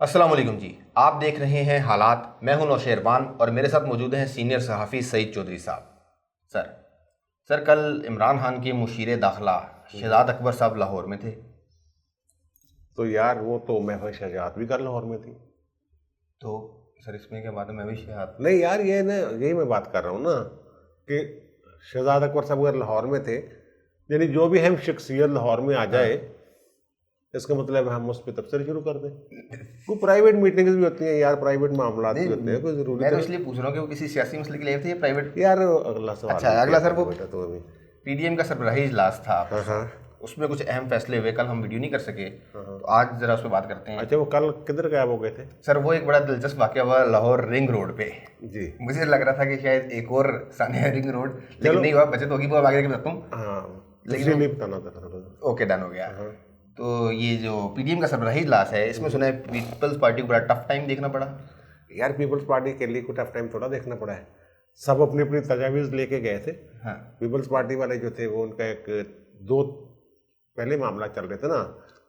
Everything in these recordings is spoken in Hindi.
अस्सलाम वालेकुम जी। आप देख रहे हैं हालात। मैं हूं नौशेरवान और मेरे साथ मौजूद हैं सीनियर सहाफ़ी सईद चौधरी साहब। सर सर कल इमरान खान के मुशीर दाखिला शहजाद अकबर साहब लाहौर में थे। तो यार वो तो महफिल शजात भी कल लाहौर में थी। तो सर इसमें क्या बात है, मैं भी शहजाद। नहीं यार, ये ना यही मैं बात कर रहा हूँ ना कि शहजाद अकबर साहब अगर लाहौर में थे, यानी जो भी अहम शख्सियत लाहौर में आ जाए, इसका मतलब हम उस पर तबसरे शुरू कर दें। कोई प्राइवेट मीटिंग्स भी होती हैं यार, प्राइवेट मामला भी होते हैं, कोई जरूरी मैं तो इसलिए पूछ रहा हूँ कि वो किसी सियासी मसले के लिए थे या प्राइवेट। यार अगला सवाल। अच्छा अगला सर, वो बेटा तो अभी पीडीएम का सरबराही इजलास था, हाँ, उसमें कुछ अहम फैसले हुए। कल हम वीडियो नहीं कर सके, तो आज जरा उस पर बात करते हैं। अच्छा, वो कल किधर गायब हो गए थे? सर वो एक बड़ा दिलचस्प वाकया हुआ लाहौर रिंग रोड पे। जी मुझे लग रहा था कि शायद एक और सानिया रिंग रोड, लेकिन नहीं हुआ। बचत होगी, वो आगे जाके बताता हूँ। हाँ, लेकिन लेकिन नहीं बताना था। ओके, डन हो गया। तो ये जो पीडीएम का सरबराही इजलास है, इसमें सुना है पीपल्स पार्टी को बड़ा टफ टाइम देखना पड़ा। यार पीपल्स पार्टी के लिए कोई टफ टाइम थोड़ा देखना पड़ा है। सब अपनी अपनी तजावीज़ लेके गए थे। हाँ पीपल्स पार्टी वाले जो थे वो उनका एक दो पहले मामला चल रहे थे ना,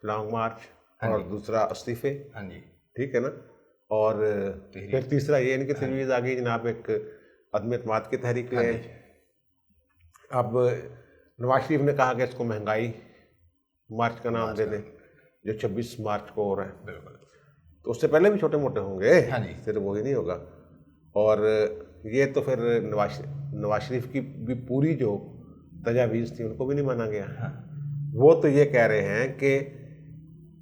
लॉन्ग मार्च और दूसरा इस्तीफे। हाँ जी। ठीक है ना। और फिर तीसरा ये इनकी तजवीज़ आ गई जनाब, एक अदम एतमाद की तहरीक ले आए। अब नवाज शरीफ ने कहा कि इसको महंगाई मार्च का नाम दे दें, जो 26 मार्च को हो रहा है। बिल्कुल। तो उससे पहले भी छोटे मोटे होंगे, हाँ जी। सिर्फ वही नहीं होगा। और ये तो फिर नवाज शरीफ की भी पूरी जो तजावीज़ थी उनको भी नहीं माना गया। हाँ। वो तो ये कह रहे हैं कि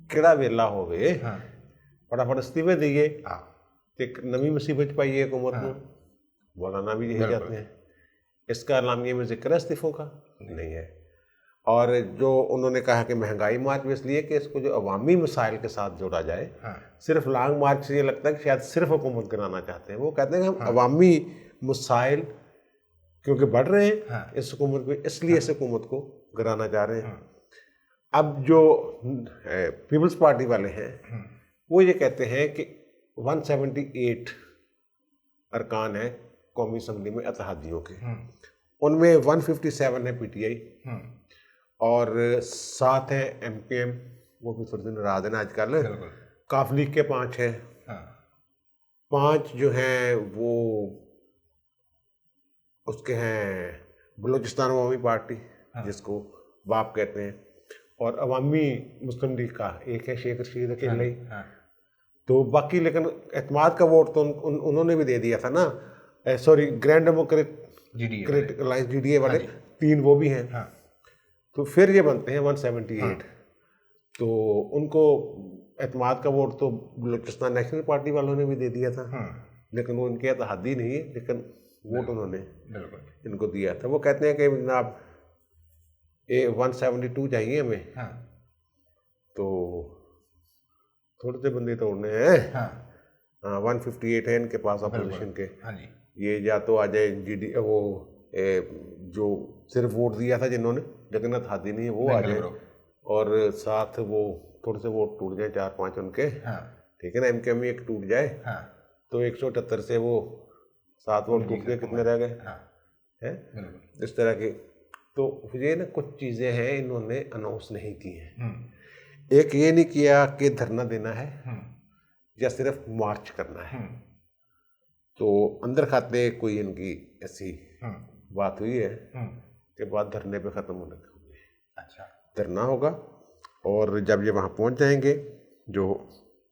किड़ा वेला हो गए, हाँ। फटाफट इस्तीफे दिए, हाँ। एक नवी मुसीबत पाई है हुकूमत में। मौलाना भी यही चाहते हैं। इसका अलामिया में जिक्र है इस्तीफों का नहीं है। और जो उन्होंने कहा कि महंगाई मार्च में, इसलिए कि इसको जो अवामी मसाइल के साथ जोड़ा जाए। सिर्फ लॉन्ग मार्च से ये लगता है कि शायद सिर्फ हुकूमत गिराना चाहते हैं। वो कहते हैं कि हम अवामी मसाइल क्योंकि बढ़ रहे हैं इस हुकूमत में, इसलिए इस हुकूमत को गिराना चाह रहे हैं। अब जो पीपल्स पार्टी वाले हैं वो ये कहते हैं कि 178 अरकान है कौमी असम्बली में इत्तेहादियों के, उनमें 157 है पीटीआई और 7 है एमपीएम, वो भी थोड़ी दिन नाराज है आजकल। काफ लीग के 5 हैं। 5 जो हैं वो उसके हैं बलूचिस्तान अवामी पार्टी, जिसको बाप कहते हैं, और अवामी मुस्लिम लीग का एक है शेख रशीद अकेले ही। तो बाकी लेकिन एतमाद का वोट तो उन्होंने भी दे दिया था ना, sorry grand democratic alliance GDA वाले 3 वो भी हैं। तो फिर ये बनते हैं 178। तो उनको एतमाद का वोट तो बलूचिस्तान नेशनल पार्टी वालों ने भी दे दिया था, लेकिन वो इनके इत्तेहादी नहीं है, लेकिन वोट उन्होंने इनको दिया था। वो कहते हैं कि जनाब 172 चाहिए हमें। तो थोड़े से बंदे तोड़ने हैं। 158 है इनके पास अपोजिशन के। ये या तो आ जाए जीडी वो जो सिर्फ वोट दिया था जिन्होंने, लेकिन इत्तेहादी नहीं है, वो आ जाए, और साथ वो थोड़े से वोट टूट जाए 4-5 उनके। ठीक है ना, एमके में एक टूट जाए तो 178 से वो 7 वोट टूट गए, कितने रह गए हैं इस तरह के। तो ये ना कुछ चीज़ें हैं इन्होंने अनाउंस नहीं की हैं। एक ये नहीं किया कि धरना देना है या सिर्फ मार्च करना है। तो अंदर खाते कोई इनकी ऐसी बात हुई है कि बात धरने पे ख़त्म होने की होगी। अच्छा, धरना होगा और जब ये वहाँ पहुँच जाएंगे, जो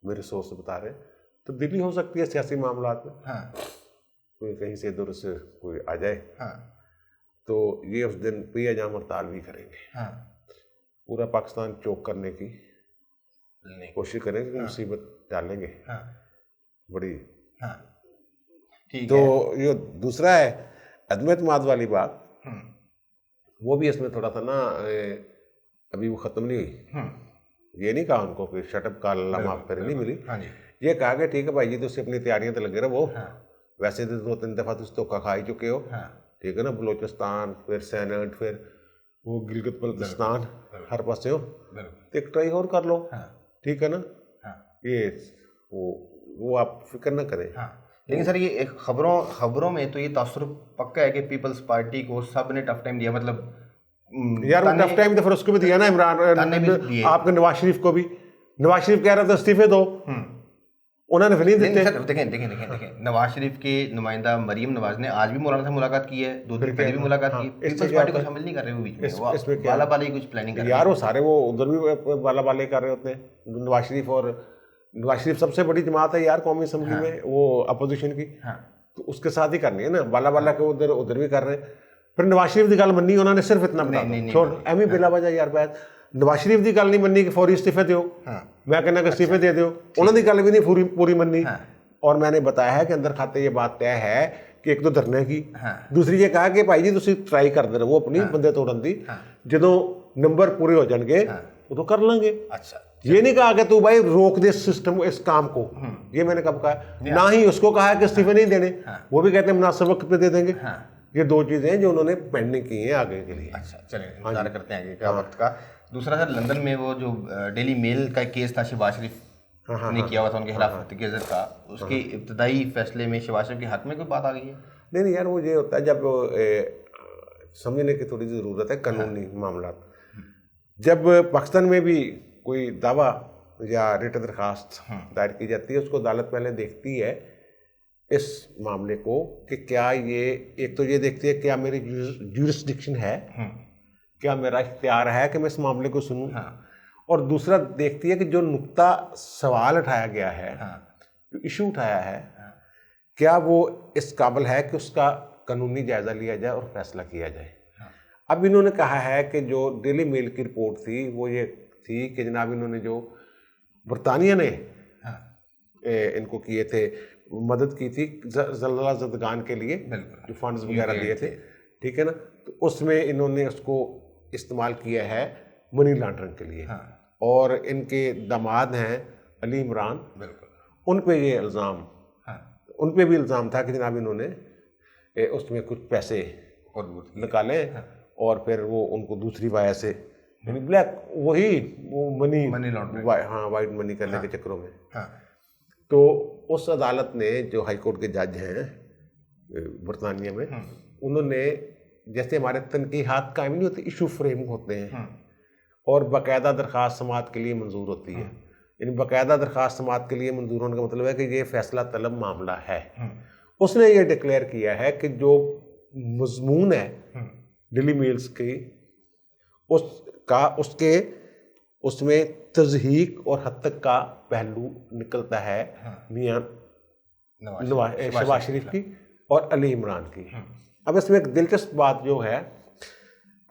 मेरे सोच से बता रहे हैं, तो दिल्ली हो सकती है सियासी मामलात में। कोई कहीं से दूर से कोई आ जाए तो ये उस दिन बेअजाम हड़ताल भी करेंगे। पूरा पाकिस्तान चौक करने की कोशिश करेंगे, मुसीबत डालेंगे बड़ी। तो ये दूसरा है अदम एतमाद वाली बात, वो भी इसमें थोड़ा सा ना अभी वो ख़त्म नहीं हुई। ये नहीं कहा उनको कि शटअप का अल्लाह माफ़ करे नहीं मिली। ये कहा कि ठीक है भाई जी, तो उससे अपनी तैयारियां तो लगे रहो। वैसे तो 2-3 दफ़ा तो धोखा खा ही चुके हो। ठीक है ना, बलोचिस्तान, फिर सैनेट, फिर वो गिलगित बल्तिस्तान, हर पासे हो, तो एक ट्राई और कर लो। ठीक है ना। ये वो आप फिक्र ना करें। लेकिन सर ये एक खबरों में तो ये तासुर पक्का है कि पीपल्स पार्टी को सब ने टफ टाइम दिया। मतलब यार वो टफ टाइम तो फिर उसको भी दिया ना इमरान, आपके नवाज शरीफ को भी। नवाज शरीफ कह रहा था इस्तीफे दो, उन्होंने फिर नहीं नहीं देते। सर, देखें नवाज शरीफ के नुमाइंदा मरीम नवाज ने आज भी मौलाना से मुलाकात की है, 2 दिन पहले भी मुलाकात की। पीपल्स पार्टी को शामिल नहीं कर रहे वो बीच में, वो बाला बाला ही कुछ प्लानिंग कर रहे हैं यार। वो सारे वो उधर भी बाला बाले कर रहे होते हैं नवाज शरीफ, और नवाज शरीफ सबसे बड़ी जमात है यार कौमी असम्बली में, वो अपोजिशन की, तो उसके साथ ही करनी है ना। बाला बाला के उधर भी कर रहे हैं। फिर नवाज शरीफ की गल मनी उन्होंने सिर्फ इतना बता दो, छोड़ एवं बिला वजह यार बात। नवाज शरीफ की गल नहीं मनी कि फौरी इस्तीफे दो, मैं कहना कि इस्तीफे दे दो, उन्होंने गल भी नहीं पूरी मनी। और मैंने बताया है कि अंदर खाते ये बात तय है कि एक तो धरने की, दूसरी ये कहा कि भाई जी तुम ट्राई करते रहो अपनी बंदे तोड़न दी, जो नंबर पूरे हो जाएंगे तो कर लेंगे। अच्छा, ये नहीं कहा कि तू भाई रोक दे सिस्टम इस काम को, ये मैंने कब कहा। ना ही उसको कहा कि इस्तीफे नहीं देने, वो भी कहते हैं मुनासिब वक्त पे दे देंगे। ये 2 चीजें हैं जो उन्होंने पेंडिंग की हैं आगे के लिए। अच्छा चलिए, इंतजार करते हैं आगे क्या वक्त का। दूसरा सर, लंदन में वो जो डेली मेल का केस था शहबाज शरीफ ने किया हुआ था उनके खिलाफ हत्याकेज़र का, उसके इब्तदाई फैसले में शहबाज शरीफ के हक में कोई बात आ गई है? नहीं यार, वो ये होता है जब समझने की थोड़ी ज़रूरत है कानूनी मामला। जब पाकिस्तान में भी कोई दावा या रिट दरखास्त दायर की जाती है, उसको अदालत पहले देखती है इस मामले को कि क्या ये, एक तो ये देखती है क्या मेरी ज्यूरिसडिक्शन है, क्या मेरा इख्तियार है कि मैं इस मामले को सुनूं, और दूसरा देखती है कि जो नुक्ता सवाल उठाया गया है, जो इशू उठाया है, क्या वो इस काबिल है कि उसका कानूनी जायज़ा लिया जाए और फैसला किया जाए। अब इन्होंने कहा है कि जो डेली मेल की रिपोर्ट थी वो ये थी कि जनाब इन्होंने जो बरतानिया ने इनको किए थे, मदद की थी ज़लज़ला ज़दगान के लिए, जो फंड्स वगैरह दिए थे, ठीक है ना, तो उसमें इन्होंने उसको इस्तेमाल किया है मनी लॉन्ड्रिंग के लिए। और इनके दामाद हैं अली इमरान, उन पे ये इल्ज़ाम, उन पे भी इल्ज़ाम था कि जनाब इन्होंने उसमें कुछ पैसे निकाले और फिर वो उनको दूसरी वाया से, यानी ब्लैक वही वो मनी लॉन्ड्रिंग, हाँ, वाइट मनी करने के चक्करों में। तो उस अदालत ने, जो हाई कोर्ट के जज हैं बरतानिया में, उन्होंने, जैसे हमारे तनकीहात कायम नहीं होते, इशू फ्रेम होते हैं और बाकायदा दरख्वास्त समाअत के लिए मंजूर होती है। यानी बाकायदा दरख्वास्त समाअत के लिए मंजूर होने का मतलब है कि ये फैसला तलब मामला है। उसने ये डिक्लेयर किया है कि जो मजमून है डेली मेल्स की, उसमें तज़हीक और हद तक का पहलू निकलता है मियाँ शहबाज शरीफ की और अली इमरान की। अब इसमें एक दिलचस्प बात जो है,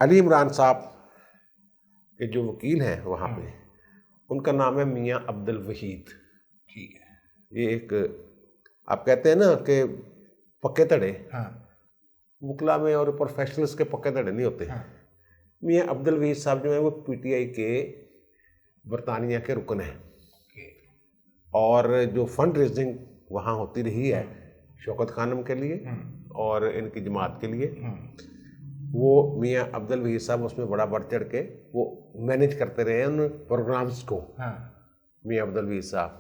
अली इमरान साहब के जो वकील हैं वहाँ पे, उनका नाम है मियाँ अब्दुल वहीद। ठीक है, ये एक, आप कहते हैं ना कि पक्के तड़े, वकला में और प्रोफेशनल्स के पक्के तड़े नहीं होते। मियाँ अब्दुल वहीद साहब जो है वो PTI के बरतानिया के रुकन हैं, और जो फंड रेजिंग वहाँ होती रही है शौकत खानम के लिए और इनकी जमात के लिए, वो मियाँ अब्दुल वहीद साहब उसमें बड़ा बढ़ चढ़ के वो मैनेज करते रहे हैं उन प्रोग्राम्स को। मियाँ अब्दुल वहीद साहब,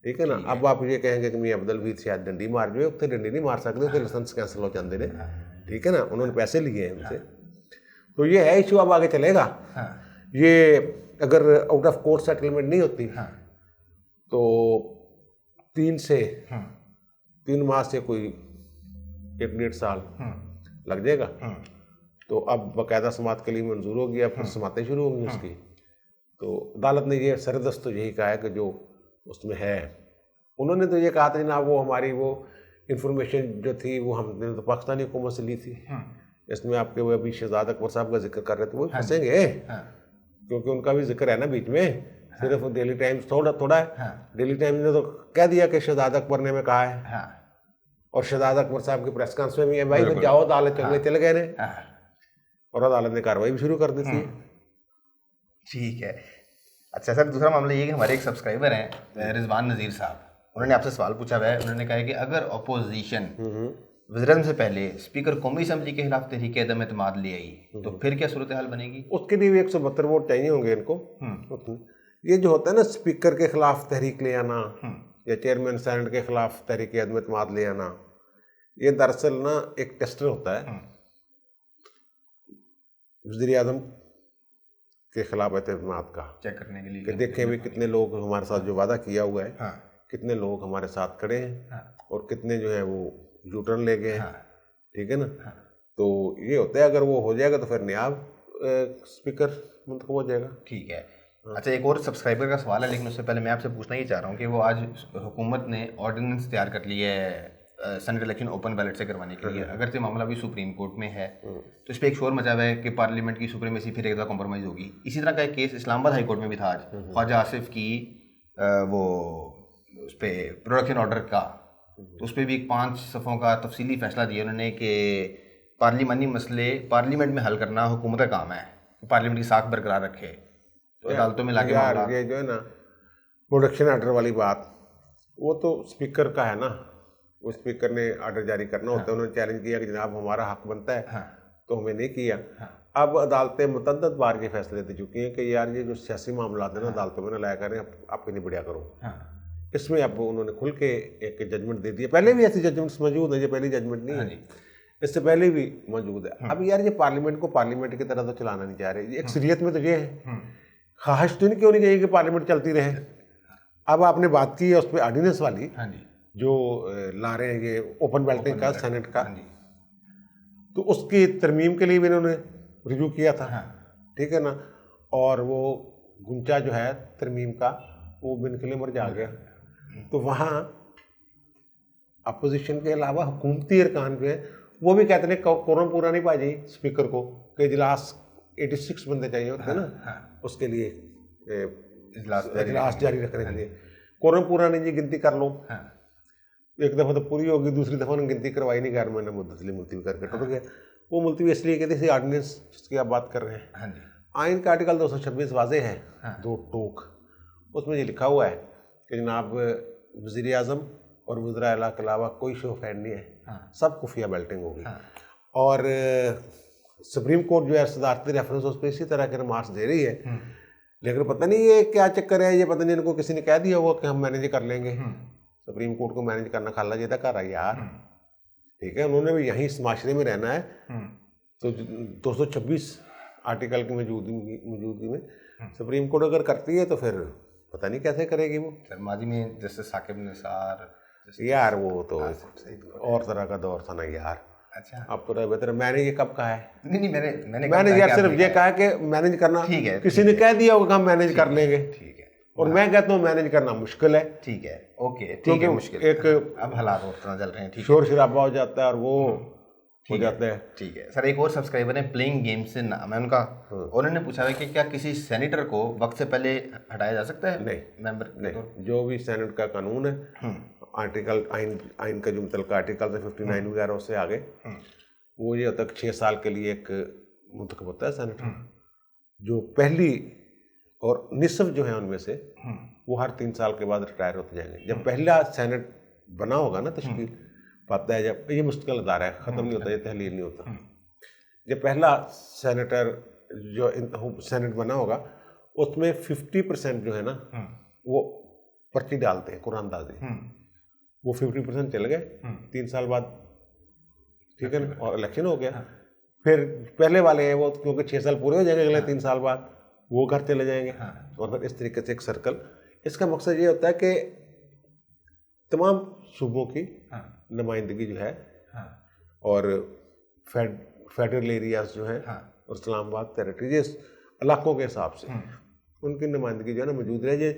ठीक है ना। अब आप ये कहेंगे कि मियाँ अब्दुल वहीद शायद डंडी मार जाए, उत्थे डंडी नहीं मार सकते, उत्थे लाइसेंस कैंसिल हो जाते हैं, ठीक है ना, उन्होंने पैसे लिए हैं उनसे। तो ये है इशू, अब आगे चलेगा। ये अगर आउट ऑफ कोर्ट सेटलमेंट नहीं होती तो 3 माह से कोई 1-1.5 साल लग जाएगा। तो अब बाकायदा समाअत के लिए मंजूर हो गया, फिर समातें शुरू होंगी उसकी। तो अदालत ने ये सरदस्त तो यही कहा है कि जो उसमें है, उन्होंने तो ये कहा था ना, वो हमारी वो इंफॉर्मेशन जो थी वो हमने तो पाकिस्तानी हुकूमत से ली थी। इसमें आपके वो अभी शहजाद अकबर साहब का जिक्र कर रहे थे, वो फंसेंगे क्योंकि उनका भी जिक्र है ना बीच में, सिर्फ डेली टाइम्स थोड़ा है। डेली टाइम्स ने तो कह दिया कि शहजाद अकबर ने में कहा है, और शहजाद अकबर साहब की प्रेस कॉन्फ्रेंस में भी है, भाई फिर जाओ अदालत चले गए ने, और अदालत ने कार्रवाई भी शुरू कर दी थी। ठीक है। अच्छा सर, दूसरा मामला ये कि हमारे एक सब्सक्राइबर हैं रिजवान नज़ीर साहब, उन्होंने आपसे सवाल पूछा हुआ है। उन्होंने कहा है कि अगर अपोजिशन वज़ीर से पहले स्पीकर कौमी असम्बली के खिलाफ तहरीक अदम एतमाद ले आई तो फिर क्या सूरत हाल बनेगी? उसके लिए भी 172 वोट चाहिए होंगे इनको। ये जो होता है ना, स्पीकर के खिलाफ तहरीक ले आना या चेयरमैन सेनेट के खिलाफ तहरीक अदम एतमाद ले आना, ये दरअसल ना एक टेस्टर होता है वज़ीर आज़म के खिलाफ एतमाद का, चेक करने के लिए कि देखें भी कितने लोग हमारे साथ जो वादा किया हुआ है कितने लोग हमारे साथ खड़े हैं और कितने जो है वो यू टर्न ले गए हैं, ठीक है ना। तो ये होता है, अगर वो हो जाएगा तो फिर नायाब स्पीकर मुंतखब हो जाएगा। ठीक है। अच्छा, एक और सब्सक्राइबर का सवाल है, लेकिन उससे पहले मैं आपसे पूछना ही चाह रहा हूँ कि वो आज हुकूमत ने ऑर्डिनेंस तैयार कर लिया है सेनेट इलेक्शन ओपन बैलेट से करवाने के लिए, अगरचे मामला भी सुप्रीम कोर्ट में है, तो इस पर एक शोर मचा हुआ है कि पार्लियामेंट की सुप्रीमेसी फिर एक दफ़ा कॉम्प्रोमाइज़ होगी। इसी तरह का एक केस इस्लामाबाद हाई कोर्ट में भी था आज, ख्वाजा आसिफ की वो उस पर प्रोडक्शन ऑर्डर का, तो उस पर भी 5 सफ़ों का तफसीली फैसला दिया उन्होंने कि पार्लिमानी मसले पार्लियामेंट में हल करना हुकूमत का काम है, पार्लियामेंट की साख बरकरार रखे। तो अदालतों में लाके मामला, ये जो है ना प्रोडक्शन ऑर्डर वाली बात, वो तो स्पीकर का है ना, वो स्पीकर ने ऑर्डर जारी करना होता है। उन्होंने चैलेंज किया कि जनाब हमारा हक बनता है, तो हमें नहीं किया। अब अदालतें मुतअद्दिद बार ये फैसले दे चुकी हैं कि यार ये जो सियासी मामला है ना अदालतों में ना लाया करें, आप नहीं बढ़िया करो। इसमें अब उन्होंने खुल के एक जजमेंट दे दिया। पहले भी ऐसी जजमेंट्स मौजूद है, ये पहली जजमेंट नहीं है, इससे पहले भी मौजूद है। अब यार ये पार्लियामेंट को पार्लियामेंट की तरह तो चलाना नहीं चाह रहे। अक्सरियत में तो ये है, ख्वाहिश तो नहीं क्यों नहीं चाहिए कि पार्लियामेंट चलती रहे। अब आपने बात की है उस पर ऑर्डिनेंस वाली, जो ला रहे हैं ये ओपन बैलेटिंग का सेनेट का, तो उसकी तरमीम के लिए भी इन्होंने रिव्यू किया था, ठीक है ना। और वो गुंचा जो है तरमीम का वो बिनकले मर जा गया। तो वहाँ अपोजिशन के अलावा हुकूमती अरकान जो है वो भी कहते हैं कोरम पूरा नहीं पाई स्पीकर को, कि इजलास 86 बंदे चाहिए होते हैं ना उसके लिए इजलास जारी रखने के लिए। कोरम पूरा नहीं जी, गिनती कर लो। एक दफ़ा तो पूरी होगी, दूसरी दफ़ा उन्होंने गिनती करवाई नहीं, 11 महीने मुद्दत मुलतवी करके टूट गया। वो मुलतवी इसलिए कहते थे ऑर्डिनेंस जिसकी आप बात कर रहे हैं, आइन का आर्टिकल 226 वाजे है, 2 टोक, उसमें ये लिखा हुआ है कि जनाब वज़ीर आज़म और वज़ीर आला के अलावा कोई शो ऑफ हैंड नहीं है, सब खुफिया बेल्टिंग होगी। और सुप्रीम कोर्ट जो है सदारती रेफरेंस उस पर इसी तरह के रिमार्क्स दे रही है। लेकिन पता नहीं ये क्या चक्कर है, ये पता नहीं इनको किसी ने कह दिया होगा कि हम मैनेज कर लेंगे। सुप्रीम कोर्ट को मैनेज करना खाला जेदा कर रहा है यार, ठीक है। उन्होंने भी यहीं इस माशरे में रहना है, तो 226 आर्टिकल की मौजूदगी में सुप्रीम कोर्ट अगर करती है तो फिर पता नहीं कैसे करेगी वो। माजी में जैसे साकिब निसार यार वो तो और तरह का दौर था ना यार। अच्छा, अब तो बेहतर मैंने ये कब कहा है? नहीं, मैंने यार सिर्फ ये कहा कि मैनेज करना, ठीक है, किसी ने कह दिया होगा हम मैनेज कर लेंगे, ठीक है, और मैं कहता हूँ मैनेज करना मुश्किल है, ठीक है, ओके, ठीक है, मुश्किल एक अब हालात और तरह चल रहे हैं, ठीक है, शोर शराबा हो जाता है और वो हो जाता है। ठीक है सर, एक और सब्सक्राइबर ने प्लेइंग गेम से नाम है उनका, उन्होंने पूछा है कि क्या किसी सेनेटर को वक्त से पहले हटाया जा सकता है? नहीं, मेंबर नहीं, जो भी सेनेट का कानून है, आर्टिकल आइन का जो मुतल्लिका आर्टिकल 59 वगैरह उससे आगे, वो ये होता है 6 साल के लिए एक मुंतखब होता है सेनेटर, जो पहली और निसफ जो है उनमें से वो हर 3 साल के बाद रिटायर होते जाएंगे। जब पहला सेनेट बना होगा ना तश्कील पाता है, जब ये मुस्तकिल अदारा है, ख़त्म नहीं होता, ये तहलील नहीं होता, जब पहला सेनेटर जो सेनेट बना होगा उसमें 50% जो है ना वो पर्ची डालते हैं कुरानदाजी, वो 50% चले गए 3 साल बाद, ठीक है ना, और इलेक्शन हो गया। फिर पहले वाले हैं वो क्योंकि 6 साल पूरे हो जाएंगे, अगले 3 साल बाद वो घर चले जाएंगे, और फिर इस तरीके से एक सर्कल। इसका मकसद ये होता है कि तमाम सूबों की नुमाइंदगी जो है, और फेडरल एरियाज जो है, और इस्लामाबाद टेरिटरी जिस इलाकों के हिसाब से उनकी नुमाइंदगी जो है ना मौजूद रहे। ये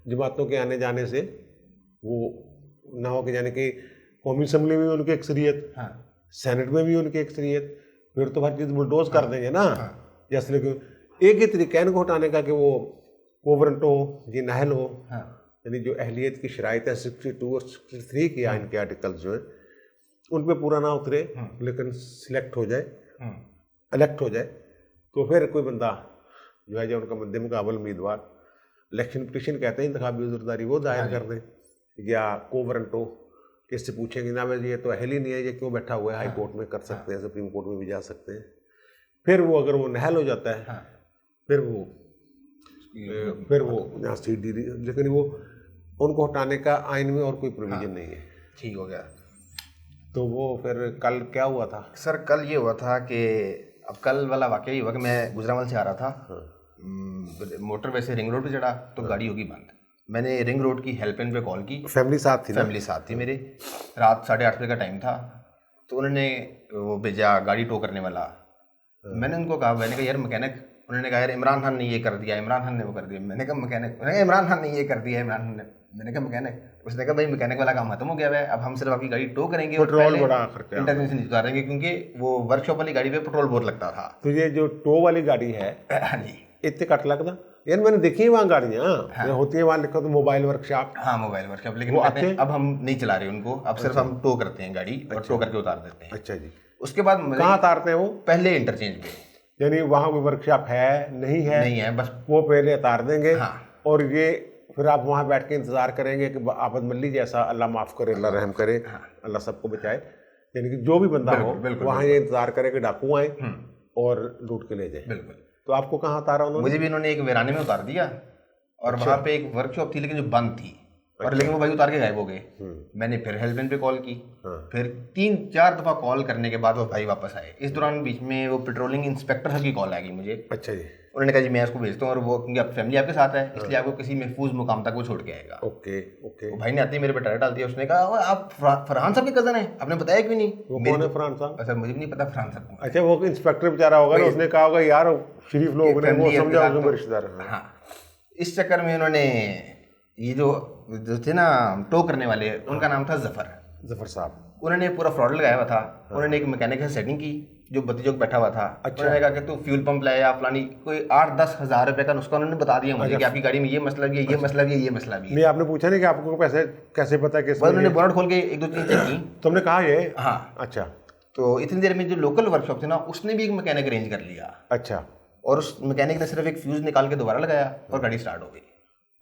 जमातों के आने जाने से वो ना हो कि यानी कि कौमी असम्बली में भी उनकी अक्सरियत, सेनेट में भी उनकी अक्सरियत, फिर तो हर चीज़ बुलडोज कर देंगे ना। जैसे कि एक ही तरीका इनको हटाने का कि वो कोवरेंट हो, ये नाहल हो, यानी जो अहलियत की शराइत है 62 और 63 की आइन के आर्टिकल्स जो है उन पर पूरा ना उतरे, लेकिन सिलेक्ट हो जाए, इलेक्ट हो जाए, तो फिर कोई बंदा जो है जो उनका मद्दे मुकाबल उम्मीदवार इलेक्शन पिटीशन कहते हैं इंतखाबी उज़रदारी वो दायर कर दें, या कोवरेंट हो, किससे पूछेंगे ना भाई ये तो अहल ही नहीं है, ये क्यों बैठा हुआ है, हाई कोर्ट में कर सकते हैं, सुप्रीम कोर्ट में भी जा सकते हैं। फिर वो अगर वो नहल हो जाता है, फिर वो यहाँ सीट दी, लेकिन वो उनको हटाने का आइन में और कोई प्रोविजन नहीं है। ठीक हो गया। तो वो फिर कल क्या हुआ था सर? कल ये हुआ था कि अब कल वाला वाकया ये हुआ कि मैं गुजरावाल से आ रहा था, मोटरवे से रिंग रोड पे चढ़ा तो गाड़ी होगी बंद, मैंने रिंग रोड की हेल्पलाइन पे कॉल की। फैमिली साथ थी ना? फैमिली साथ थी मेरे। रात 8:30 बजे का टाइम था, तो उन्होंने वो भेजा गाड़ी टो करने वाला। मैंने उनको कहा, मैंने कहा यार मैकेनिक, उन्होंने कहा यार इमरान खान ने ये कर दिया, इमरान खान ने वो कर दिया। मैंने कहा मैकेनिक, उन्होंने कहा इमरान खान ने ये कर दिया, इमरान खान ने। मैंने कहा मैकेनिक। उसने कहा भाई मैकेनिक वाला काम खत्म हो गया है, अब हम सिर्फ आपकी गाड़ी टो करेंगे और पेट्रोल बड़ा खर्चा, इंटरवेंशन उतारेंगे, क्योंकि वो वर्कशॉप वाली गाड़ी पे पेट्रोल बहुत लगता था। तो ये जो टो वाली गाड़ी है, हाँ जी, इतने कट लगता यार? मैंने देखी है वहाँ गाड़ियाँ होती है, वहाँ लिखा तो मोबाइल वर्कशॉप। हाँ मोबाइल वर्कशॉप, लेकिन अब हम नहीं चला रहे उनको, अब सिर्फ हम टो करते हैं गाड़ी और टो करके उतार देते हैं। अच्छा जी। उसके बाद कहाँ उतारते हैं वो? पहले इंटरचेंज पे, यानी वहाँ कोई वर्कशॉप है नहीं है? नहीं है, बस वो पहले उतार देंगे। हाँ। और ये फिर आप वहाँ बैठ के इंतजार करेंगे कि आपद मल्ली जैसा, अल्लाह माफ़ करे, अल्लाह रहम करे, अल्लाह सबको बचाए, यानी कि जो भी बंदा हो वहाँ ये इंतजार करे कि डाकू आए और लूट के ले जाए। बिल्कुल। तो आपको कहाँ उतारा उन्होंने? मुझे भी इन्होंने एक वीराने में उतार दिया, और वहाँ पे एक वर्कशॉप थी लेकिन जो बंद थी, और लेकिन वो भाई उतार के गायब हो गए। मैंने फिर हेल्पलाइन पे कॉल की, फिर 3-4 दफ़ा कॉल करने के बाद वो भाई वापस आए। इस दौरान बीच में वो पेट्रोलिंग इंस्पेक्टर साहब की कॉल आ गई मुझे। अच्छा जी। उन्होंने कहा जी मैं इसको भेजता हूँ, और वो क्योंकि आप फैमिली आपके साथ है इसलिए आपको किसी महफूज मुकाम तक वो छोड़ के आएगा। Okay okay. वो भाई ने आते ही मेरे पे टायर डाल दिया। उसने कहा आप फरहान साहब के कज़न हैं, आपने बताया क्यों नहीं? वो कौन है फरहान साहब? सर मुझे भी नहीं पता फरहान साहब कौन। अच्छा, वो इंस्पेक्टर बेचारा होगा ना, उसने कहा होगा यार शरीफ लोग ने, वो समझा उसमें रिश्तेदार। हाँ, इस चक्कर में उन्होंने ये जो थे ना टो करने वाले, उनका नाम था जफर साहब। उन्होंने पूरा फ्रॉड लगाया हुआ था। उन्होंने एक मैकेनिक से सेटिंग की जो बत्ती बैठा हुआ था। उन्होंने कहा कि तू फ्यूल पंप लाया फलानी, कोई 8-10 हज़ार रुपए का नुस्खा उन्होंने बता दिया मुझे कि आपकी गाड़ी में ये मसला भी है, ये मसला भी है, ये मसला भी है। नहीं, आपने पूछा नहीं कि आपको पैसे कैसे पता कि उन्होंने बोनट खोल के 1-2 चीजें की। तुमने कहा ये? हाँ। अच्छा। तो इतनी देर में जो लोकल वर्कशॉप थी ना, उसने भी एक मैकेनिक अरेंज कर लिया। अच्छा। और उस मैकेनिक ने सिर्फ एक फ्यूज निकाल के दोबारा लगाया और गाड़ी स्टार्ट हो गई।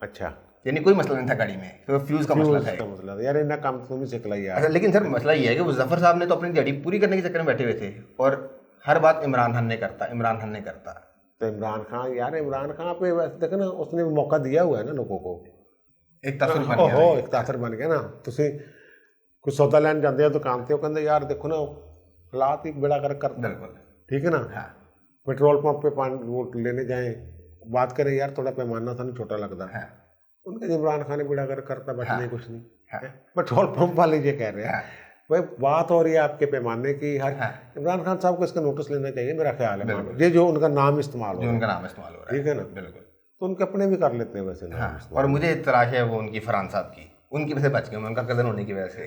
अच्छा, यानी कोई मसला नहीं था गाड़ी में, तो फ्यूज का मसला था। यार इतना काम तुम ही सीख लिया यार। अच्छा, लेकिन सर मसला ये है कि वो जफर साहब ने तो अपनी गाड़ी पूरी करने के चक्कर में बैठे हुए थे, और हर बात इमरान खान ने करता, इमरान खान ने करता। तो इमरान खान, यार इमरान खान पे वैसे देखो ना, उसने मौका दिया हुआ है ना लोगों को, एक तासर बन गया। ओहो, एक तासर बन गया ना। तुसी कुछ सौदा लैन जाते हो दुकान ते, कहते यार देखो ना हालात ही बेड़ा कर। बिल्कुल ठीक है ना। हाँ। पेट्रोल पंप पे पानी वो लेने जाएं, बात करें यार थोड़ा पैमाना था, नहीं छोटा लगता है। उनके इमरान खान ने बेड़ा कर करता, बच नहीं कुछ नहीं। पेट्रोल पंप वाले ये कह रहे हैं भाई, बात हो रही है आपके पैमाने की। हर इमरान खान साहब को इसका नोटिस लेना चाहिए, मेरा ख्याल है। ये जो उनका नाम इस्तेमाल हो रहा है, ठीक है ना। बिल्कुल। तो उनके अपने भी कर लेते हैं वैसे। और मुझे तलाश है वो उनकी फरहान साहब की, उनकी वजह से बच गए, उनका कज़न होने की वजह से।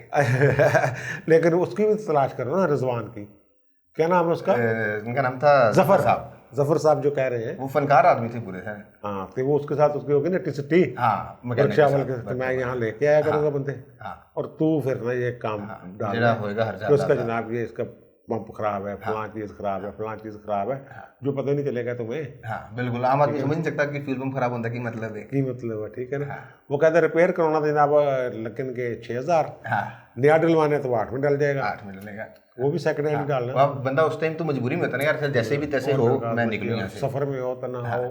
लेकिन उसकी भी तलाश करो ना, रिजवान की। क्या नाम है उसका? उनका नाम था जफर साहब। जफर साहब जो कह रहे हैं, वो फनकार आदमी थे पूरे। हाँ, तो वो उसके साथ उसकी होगी ना टिसटी। हाँ, मैं यहाँ लेके आया करूँगा बंदे, और तू फिर ना ये काम डाल उसका, जनाब ये इसका पंप खराब है, फलां चीज़ खराब है, फलां चीज़ खराब है, जो पता नहीं चलेगा तुम्हें। हाँ बिल्कुल, आम आदमी समझ नहीं सकता कि फ्यूल पंप खराब होता है, की मतलब है, ठीक है ना। वो कहते रिपेयर करवाना था जनाब, लेकिन के 6000, नया डलवाना है तो 8 में डल जाएगा, 8 में डलेगा, वो भी सेकंड हैंड डालना। बंदा उस टाइम तो मजबूरी में होता है यार, जैसे भी तैसे हो मैं निकलूँ यहाँ से, सफर में हो तो ना हो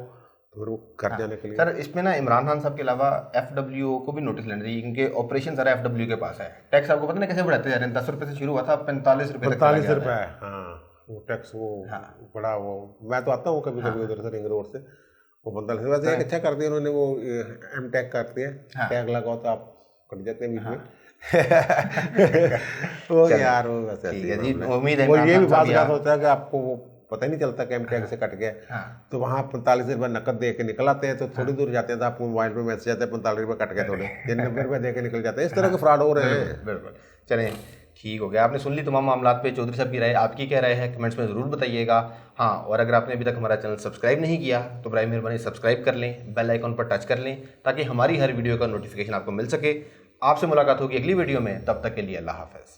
तो कर जाने के लिए। सर इसमें ना इमरान खान साहब के अलावा FWO को भी नोटिस लेना चाहिए, क्योंकि ऑपरेशन सारा FWO के पास है। टैक्स आपको पता नहीं कैसे बढ़ाते जा रहे हैं, 10 रुपये से शुरू हुआ था, 45 रुपये तक 45 रुपये। हाँ, वो टैक्स वो बड़ा, वो मैं तो आता हूँ कभी कभी उधर से रिंग रोड से, वो 45 वैसे एक अच्छा कर दिया उन्होंने, वो M टैग कर दिया, टैग लगाओ तो आप कट जाते हैं बीच में। वो यार वो वैसे उम्मीद है वो ये भी बात होता है कि आपको वो पता ही नहीं चलता कि M टैग से कट गया। तो वहाँ 45 रुपये नकद दे के निकल आते हैं, तो थोड़ी दूर जाते हैं तो आपको मोबाइल पे मैसेज आता है 45 रुपये कट गए, थोड़े 90 रुपये दे के निकल जाते हैं। इस तरह के फ्रॉड हो रहे हैं। बिल्कुल, चलें ठीक हो गया। आपने सुन ली तमाम मामला पे। चौधरी साहब की राय, आपकी क्या राय है कमेंट्स में ज़रूर बताइएगा। हाँ, और अगर आपने अभी तक हमारा चैनल सब्सक्राइब नहीं किया तो बराए मेहरबानी सब्सक्राइब कर लें, बेल आइकॉन पर टच कर लें, ताकि हमारी हर वीडियो का नोटिफिकेशन आपको मिल सके। आपसे मुलाकात होगी अगली वीडियो में, तब तक के लिए अल्लाह हाफ़िज़।